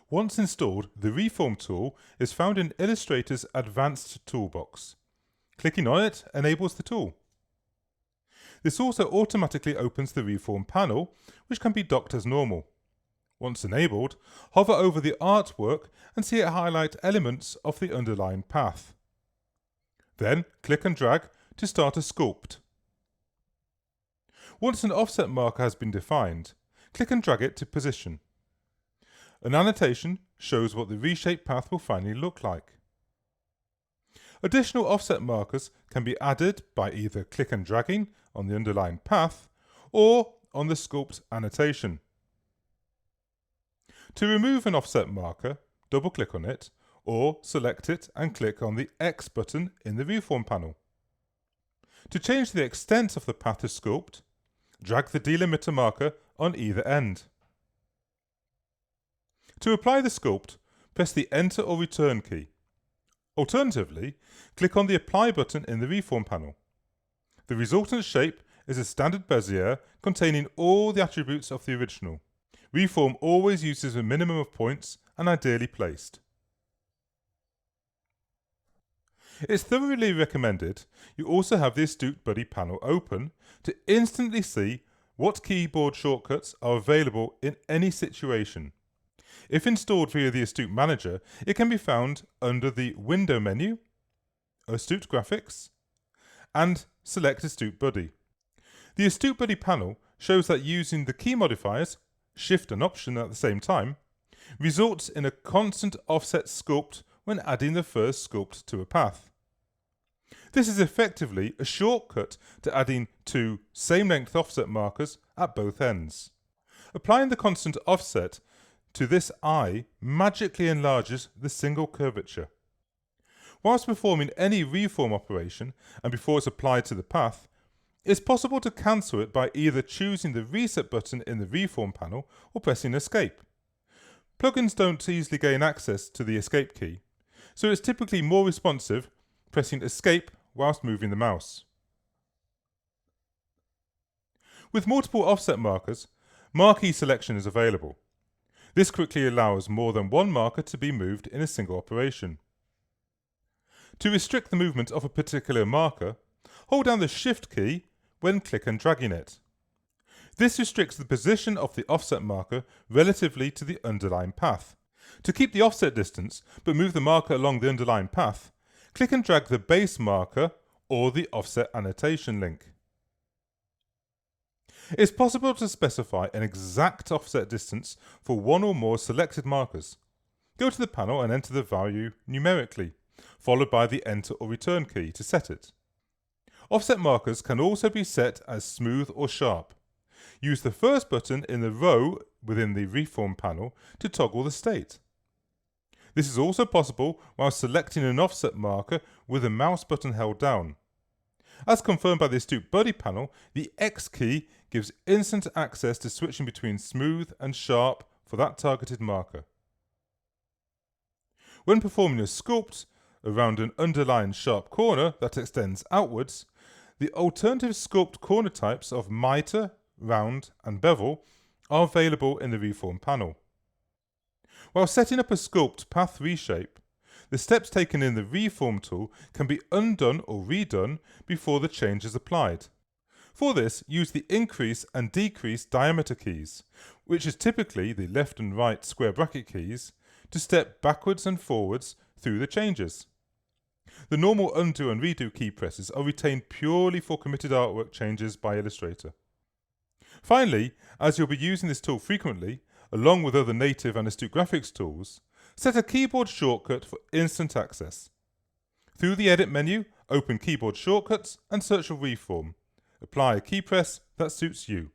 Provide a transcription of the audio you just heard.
Once installed, the Reform tool is found in Illustrator's Advanced Toolbox. Clicking on it enables the tool. This also automatically opens the Reform panel, which can be docked as normal. Once enabled, hover over the artwork and see it highlight elements of the underlying path. Then click and drag to start a sculpt. Once an offset marker has been defined, click and drag it to position. An annotation shows what the reshaped path will finally look like. Additional offset markers can be added by either click and dragging on the underlying path or on the sculpt annotation. To remove an offset marker, double-click on it or select it and click on the X button in the Reform panel. To change the extent of the path to sculpt, drag the delimiter marker on either end. To apply the sculpt, press the Enter or Return key. Alternatively, click on the Apply button in the Reform panel. The resultant shape is a standard Bezier containing all the attributes of the original. Reform always uses a minimum of points and ideally placed. It's thoroughly recommended you also have the Astute Buddy panel open to instantly see what keyboard shortcuts are available in any situation. If installed via the Astute Manager, it can be found under the Window menu, Astute Graphics, and select Astute Buddy. The Astute Buddy panel shows that using the key modifiers, Shift and Option at the same time, results in a constant offset sculpt when adding the first sculpt to a path. This is effectively a shortcut to adding two same length offset markers at both ends. Applying the constant offset to this eye magically enlarges the single curvature. Whilst performing any reform operation and before it's applied to the path, it's possible to cancel it by either choosing the Reset button in the Reform panel or pressing Escape. Plugins don't easily gain access to the Escape key, so it's typically more responsive pressing Escape whilst moving the mouse. With multiple offset markers, marquee selection is available. This quickly allows more than one marker to be moved in a single operation. To restrict the movement of a particular marker, hold down the Shift key when click and dragging it. This restricts the position of the offset marker relatively to the underlying path. To keep the offset distance but move the marker along the underlying path, click and drag the base marker or the offset annotation link. It's possible to specify an exact offset distance for one or more selected markers. Go to the panel and enter the value numerically, followed by the Enter or Return key to set it. Offset markers can also be set as smooth or sharp. Use the first button in the row within the Reform panel to toggle the state. This is also possible while selecting an offset marker with the mouse button held down. As confirmed by the Astute Buddy panel, the X key gives instant access to switching between smooth and sharp for that targeted marker. When performing a sculpt around an underlying sharp corner that extends outwards, the alternative sculpt corner types of miter, round and bevel are available in the Reform panel. While setting up a sculpt path reshape, the steps taken in the Reform tool can be undone or redone before the change is applied. For this, use the increase and decrease diameter keys, which is typically the left and right square bracket keys, to step backwards and forwards through the changes. The normal undo and redo key presses are retained purely for committed artwork changes by Illustrator. Finally, as you'll be using this tool frequently, along with other native and Astute Graphics tools, set a keyboard shortcut for instant access. Through the Edit menu, open Keyboard Shortcuts and search for Reform. Apply a key press that suits you.